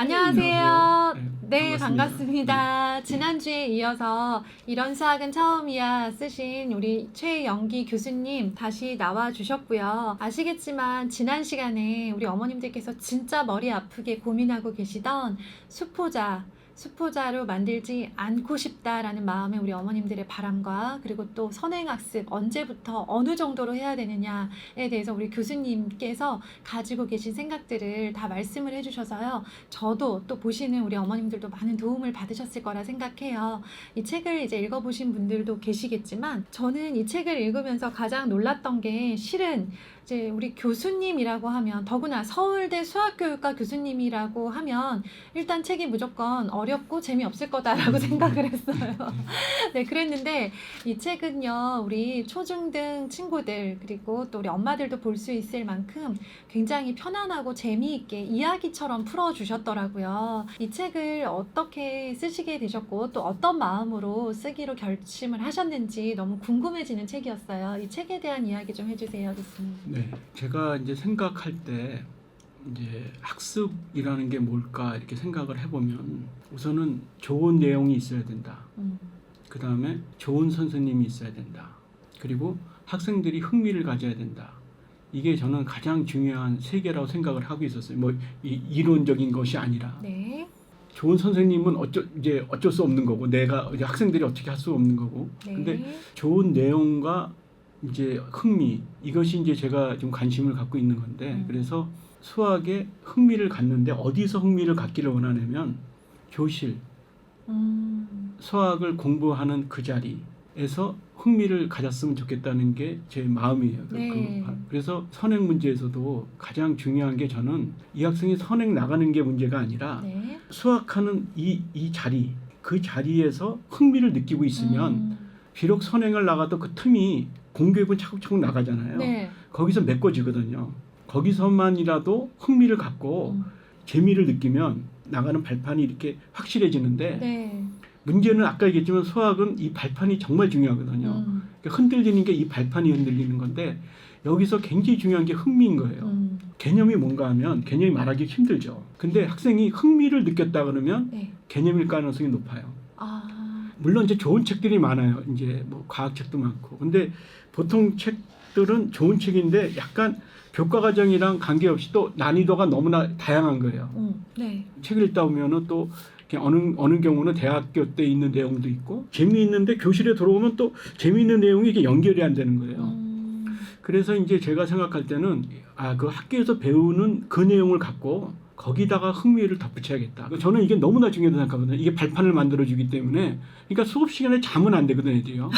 안녕하세요. 네, 반갑습니다. 지난주에 이어서 이런 수학은 처음이야 쓰신 우리 최영기 교수님 다시 나와 주셨고요. 아시겠지만 지난 시간에 우리 어머님들께서 진짜 머리 아프게 고민하고 계시던 수포자로 만들지 않고 싶다라는 마음에 우리 어머님들의 바람과 그리고 또 선행학습 언제부터 어느 정도로 해야 되느냐에 대해서 우리 교수님께서 가지고 계신 생각들을 다 말씀을 해주셔서요. 저도 또 보시는 우리 어머님들도 많은 도움을 받으셨을 거라 생각해요. 이 책을 이제 읽어보신 분들도 계시겠지만 저는 이 책을 읽으면서 가장 놀랐던 게 실은 이제 우리 교수님이라고 하면 더구나 서울대 수학교육과 교수님이라고 하면 일단 책이 무조건 어렵고 재미없을 거다라고 생각을 했어요. 네, 그랬는데 이 책은요, 우리 초중등 친구들 그리고 또 우리 엄마들도 볼 수 있을 만큼 굉장히 편안하고 재미있게 이야기처럼 풀어주셨더라고요. 이 책을 어떻게 쓰시게 되셨고 또 어떤 마음으로 쓰기로 결심을 하셨는지 너무 궁금해지는 책이었어요. 이 책에 대한 이야기 좀 해주세요, 교수님. 네, 제가 이제 생각할 때 이제 학습이라는 게 뭘까 이렇게 생각을 해보면 우선은 좋은 내용이 있어야 된다. 그 다음에 좋은 선생님이 있어야 된다. 그리고 학생들이 흥미를 가져야 된다. 이게 저는 가장 중요한 세 개라고 생각을 하고 있었어요. 뭐 이론적인 것이 아니라. 네. 좋은 선생님은 어쩔 수 없는 거고 내가 이제 학생들이 어떻게 할 수 없는 거고. 네. 근데 좋은 내용과 이제 흥미 이것이 이제 제가 좀 관심을 갖고 있는 건데 그래서 수학에 흥미를 갖는데 어디서 흥미를 갖기를 원하냐면 교실 수학을 공부하는 그 자리에서 흥미를 가졌으면 좋겠다는 게 제 마음이에요. 네. 그래서 선행 문제에서도 가장 중요한 게 저는 이 학생이 선행 나가는 게 문제가 아니라 네. 수학하는 이 자리 그 자리에서 흥미를 느끼고 있으면 비록 선행을 나가도 그 틈이 공교육은 차곡차곡 나가잖아요. 네. 거기서 메꿔지거든요. 거기서만이라도 흥미를 갖고 재미를 느끼면 나가는 발판이 이렇게 확실해지는데 네. 문제는 아까 얘기했지만 수학은 이 발판이 정말 중요하거든요. 그러니까 흔들리는 게 이 발판이 흔들리는 건데 여기서 굉장히 중요한 게 흥미인 거예요. 개념이 뭔가 하면 개념이 말하기 힘들죠. 근데 학생이 흥미를 느꼈다 그러면 네. 개념일 가능성이 높아요. 아. 물론 이제 좋은 책들이 많아요. 이제 뭐 과학책도 많고. 근데 보통 책들은 좋은 책인데 약간 교과 과정이랑 관계없이 또 난이도가 너무나 다양한 거예요. 네. 책을 읽다 보면은 또 어느 경우는 대학교 때 있는 내용도 있고 재미있는데 교실에 들어오면 또 재미있는 내용이 이게 연결이 안 되는 거예요. 그래서 이제 제가 생각할 때는 그 학교에서 배우는 그 내용을 갖고 거기다가 흥미를 덧붙여야겠다. 저는 이게 너무나 중요하다고 생각하거든요. 이게 발판을 만들어주기 때문에. 그러니까 수업 시간에 자면 안 되거든요, 애들이요.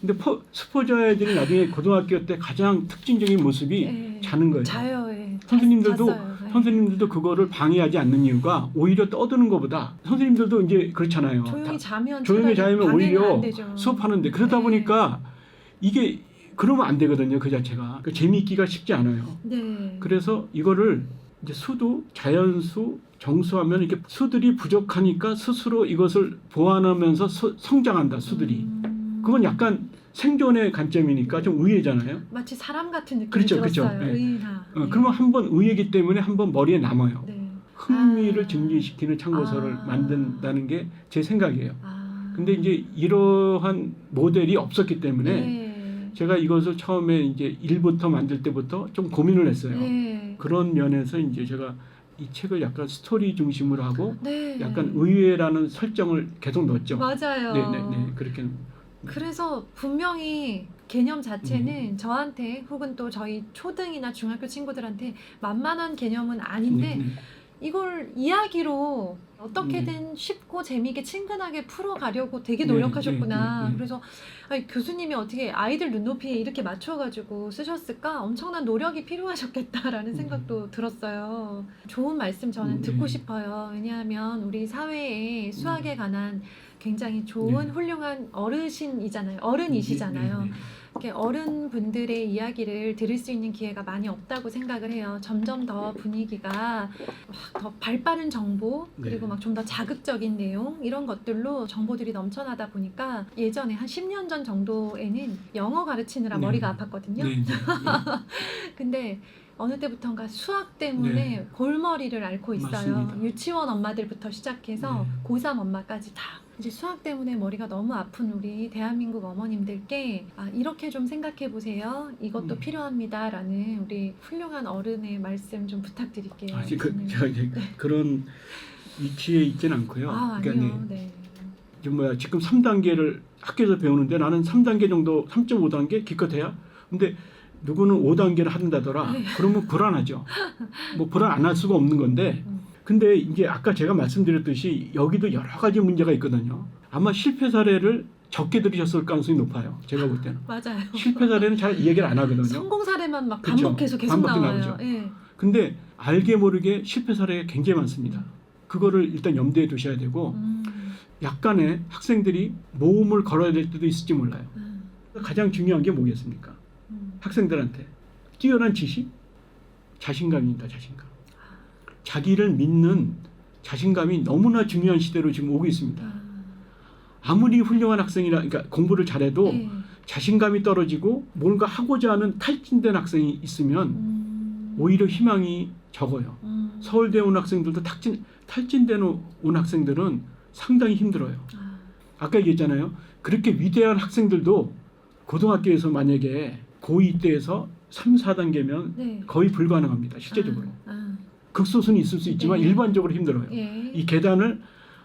근데 수포자 애들이 나중에 고등학교 때 가장 특징적인 모습이 네. 자는 거예요. 자요. 예. 선생님들도 잤어요. 네. 선생님들도 그거를 방해하지 않는 이유가 오히려 떠드는 것보다 선생님들도 이제 그렇잖아요. 조용히 자면 오히려 안 되죠. 수업하는데 그러다 네. 보니까 이게 그러면 안 되거든요. 그 자체가 재미있기가 쉽지 않아요. 네. 그래서 이거를 이제 수도 자연수 정수하면 이렇게 수들이 부족하니까 스스로 이것을 보완하면서 성장한다. 수들이 그건 약간 생존의 관점이니까 좀 의외잖아요. 마치 사람 같은 느낌이 그렇죠, 들었어요. 그렇죠. 네. 의나. 네. 그러면 한번 의외이기 때문에 한번 머리에 남아요. 네. 흥미를 증진시키는 참고서를 만든다는 게 제 생각이에요. 근데 이제 이러한 모델이 없었기 때문에 네. 제가 이것을 처음에 이제 1부터 만들 때부터 좀 고민을 했어요. 네. 그런 면에서 이제 제가 이 책을 약간 스토리 중심으로 하고 네. 약간 의외라는 설정을 계속 넣었죠. 맞아요. 네, 그렇게. 그래서 분명히 개념 자체는 저한테 혹은 또 저희 초등이나 중학교 친구들한테 만만한 개념은 아닌데 이걸 이야기로 어떻게든 쉽고 재미있게 친근하게 풀어가려고 되게 노력하셨구나. 그래서 교수님이 어떻게 아이들 눈높이에 이렇게 맞춰가지고 쓰셨을까? 엄청난 노력이 필요하셨겠다라는 생각도 들었어요. 좋은 말씀 저는 듣고 싶어요. 왜냐하면 우리 사회에 수학에 관한 굉장히 좋은 훌륭한 어르신이잖아요. 어른이시잖아요. 이렇게 어른분들의 이야기를 들을 수 있는 기회가 많이 없다고 생각을 해요. 점점 더 분위기가 더 발빠른 정보 그리고 막 좀 더 자극적인 내용 이런 것들로 정보들이 넘쳐나다 보니까 예전에 한 10년 전 정도에는 영어 가르치느라 머리가 아팠거든요. 근데 어느 때부턴가 수학 때문에 네. 골머리를 앓고 있어요. 맞습니다. 유치원 엄마들부터 시작해서 네. 고3 엄마까지 다. 이제 수학 때문에 머리가 너무 아픈 우리 대한민국 어머님들께 이렇게 좀 생각해 보세요. 이것도 필요합니다라는 우리 훌륭한 어른의 말씀 좀 부탁드릴게요. 교수님. 제가 이제 그런 위치에 있지는 않고요. 아니요. 네. 지금 3단계를 학교에서 배우는데 나는 3단계 정도, 3.5단계 기껏해야. 근데 누구는 5단계를 한다더라. 네. 그러면 불안하죠. 뭐 불안 안 할 수가 없는 건데. 근데 이제 아까 제가 말씀드렸듯이 여기도 여러 가지 문제가 있거든요. 아마 실패 사례를 적게 들으셨을 가능성이 높아요. 제가 볼 때는. 맞아요. 실패 사례는 잘 얘기를 안 하거든요. 성공 사례만 막 그쵸? 반복해서 계속 반복해 나와요. 나오죠. 예. 근데 알게 모르게 실패 사례가 굉장히 많습니다. 그거를 일단 염두에 두셔야 되고 약간의 학생들이 모험을 걸어야 될 때도 있을지 몰라요. 가장 중요한 게 뭐겠습니까? 학생들한테 뛰어난 지식, 자신감입니다. 자신감. 자기를 믿는 자신감이 너무나 중요한 시대로 지금 오고 있습니다. 아무리 훌륭한 학생이라, 그러니까 공부를 잘해도 네. 자신감이 떨어지고 뭔가 하고자 하는 탈진된 학생이 있으면 오히려 희망이 적어요. 서울대 온 학생들도 탈진된 온 학생들은 상당히 힘들어요. 아까 얘기했잖아요. 그렇게 위대한 학생들도 고등학교에서 만약에 고2 때에서 3, 4단계면 네. 거의 불가능합니다. 실제적으로. 아. 극소수는 있을 수 있지만 네. 일반적으로 힘들어요. 예. 이 계단을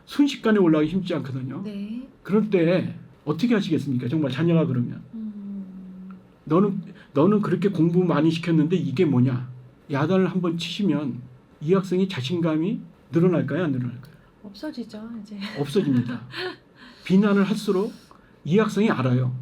순식간에 올라가기 쉽지 않거든요. 네. 그럴 때 어떻게 하시겠습니까? 정말 자녀가 그러면. 너는 그렇게 공부 많이 시켰는데 이게 뭐냐? 야단을 한번 치시면 이 학생이 자신감이 늘어날까요? 안 늘어날까요? 없어지죠, 이제. 없어집니다. 비난을 할수록 이 학생이 알아요.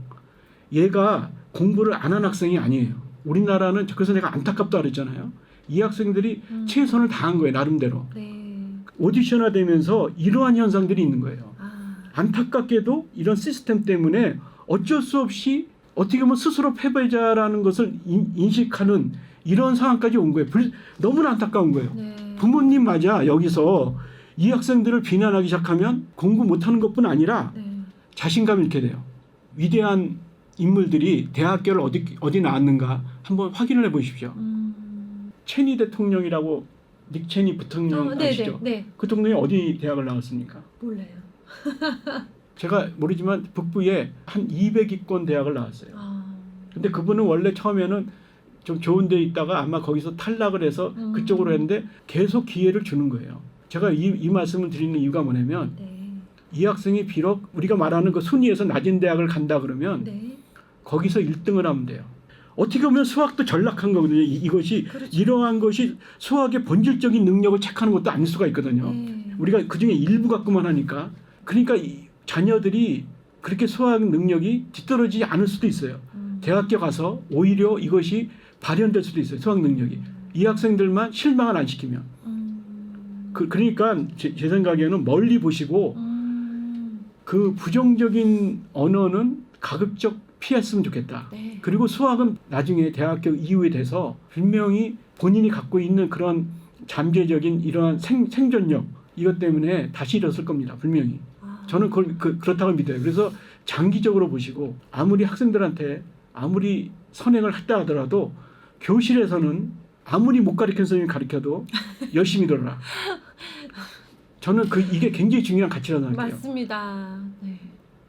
얘가 공부를 안 한 학생이 아니에요. 우리나라는 그래서 내가 안타깝다 그랬잖아요. 이 학생들이 최선을 다한 거예요. 나름대로. 네. 오디션화 되면서 이러한 현상들이 있는 거예요. 아. 안타깝게도 이런 시스템 때문에 어쩔 수 없이 어떻게 보면 스스로 패배자라는 것을 인식하는 이런 상황까지 온 거예요. 너무나 안타까운 거예요. 네. 부모님 맞아 여기서 이 학생들을 비난하기 시작하면 공부 못하는 것뿐 아니라 네. 자신감이 잃게 돼요. 위대한 인물들이 대학교를 어디 나왔는가 한번 확인을 해보십시오. 체니 대통령이라고 닉 체니 부통령 아시죠? 네. 그 대통령이 어디 대학을 나왔습니까? 몰라요. 제가 모르지만 북부에 한 200위권 대학을 나왔어요. 근데 그분은 원래 처음에는 좀 좋은 데 있다가 아마 거기서 탈락을 해서 그쪽으로 했는데 계속 기회를 주는 거예요. 제가 이 말씀을 드리는 이유가 뭐냐면 네. 이 학생이 비록 우리가 말하는 그 순위에서 낮은 대학을 간다 그러면 네. 거기서 1등을 하면 돼요. 어떻게 보면 수학도 전락한 거거든요. 이것이 그렇죠. 이러한 것이 수학의 본질적인 능력을 체크하는 것도 아닐 수가 있거든요. 네. 우리가 그중에 일부 갖고만 하니까. 그러니까 이 자녀들이 그렇게 수학 능력이 뒤떨어지지 않을 수도 있어요. 대학교 가서 오히려 이것이 발현될 수도 있어요. 수학 능력이. 이 학생들만 실망을 안 시키면. 그러니까 제 생각에는 멀리 보시고 그 부정적인 언어는 가급적 피했으면 좋겠다. 네. 그리고 수학은 나중에 대학교 이후에 돼서 분명히 본인이 갖고 있는 그런 잠재적인 이러한 생존력 이것 때문에 다시 일어설 겁니다. 분명히. 저는 그렇다고 믿어요. 그래서 장기적으로 보시고 아무리 학생들한테 아무리 선행을 했다 하더라도 교실에서는 아무리 못 가르치는 선생님이 가르쳐도 열심히 들어라. 저는 이게 굉장히 중요한 가치라고 생각해요. 맞습니다. 네.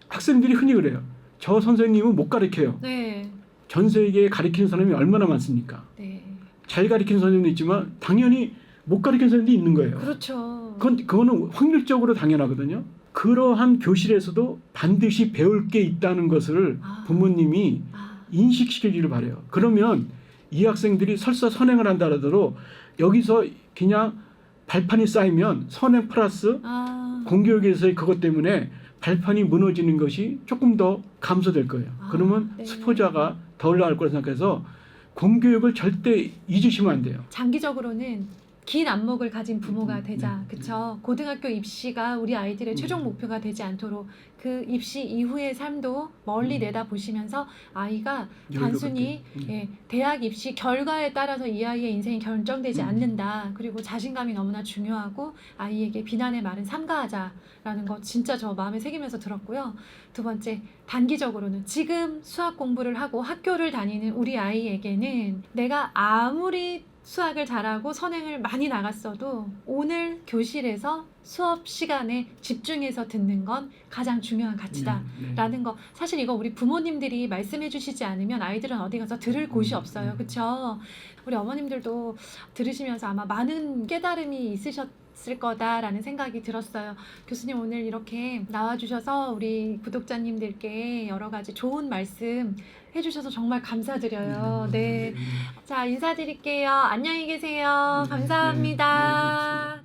학생들이 흔히 그래요. 저 선생님은 못 가르쳐요. 네. 전 세계에 가르치는 사람이 얼마나 많습니까? 네. 잘 가르치는 선생님도 있지만 당연히 못 가르치는 선생님도 있는 거예요. 그렇죠. 그거는 확률적으로 당연하거든요. 그러한 교실에서도 반드시 배울 게 있다는 것을 부모님이 인식시키기를 바라요. 그러면 이 학생들이 설사 선행을 한다 하더라도 여기서 그냥 발판이 쌓이면 선행 플러스 공교육에서의 그것 때문에 발판이 무너지는 것이 조금 더 감소될 거예요. 그러면 네. 수포자가 더 올라갈 거라 생각해서 공교육을 절대 잊으시면 안 돼요. 장기적으로는 긴 안목을 가진 부모가 되자. 네. 그쵸? 고등학교 입시가 우리 아이들의 최종 목표가 되지 않도록 그 입시 이후의 삶도 멀리 내다보시면서 아이가 단순히 대학 입시 결과에 따라서 이 아이의 인생이 결정되지 않는다. 그리고 자신감이 너무나 중요하고 아이에게 비난의 말은 삼가하자라는 거 진짜 저 마음에 새기면서 들었고요. 두 번째, 단기적으로는 지금 수학 공부를 하고 학교를 다니는 우리 아이에게는 내가 아무리 수학을 잘하고 선행을 많이 나갔어도 오늘 교실에서 수업 시간에 집중해서 듣는 건 가장 중요한 가치다. 네. 라는 거 사실 이거 우리 부모님들이 말씀해 주시지 않으면 아이들은 어디 가서 들을 곳이 없어요. 그렇죠? 우리 어머님들도 들으시면서 아마 많은 깨달음이 있으셨을 거다라는 생각이 들었어요. 교수님 오늘 이렇게 나와주셔서 우리 구독자님들께 여러 가지 좋은 말씀 해주셔서 정말 감사드려요. 네. 자, 인사드릴게요. 안녕히 계세요. 감사합니다.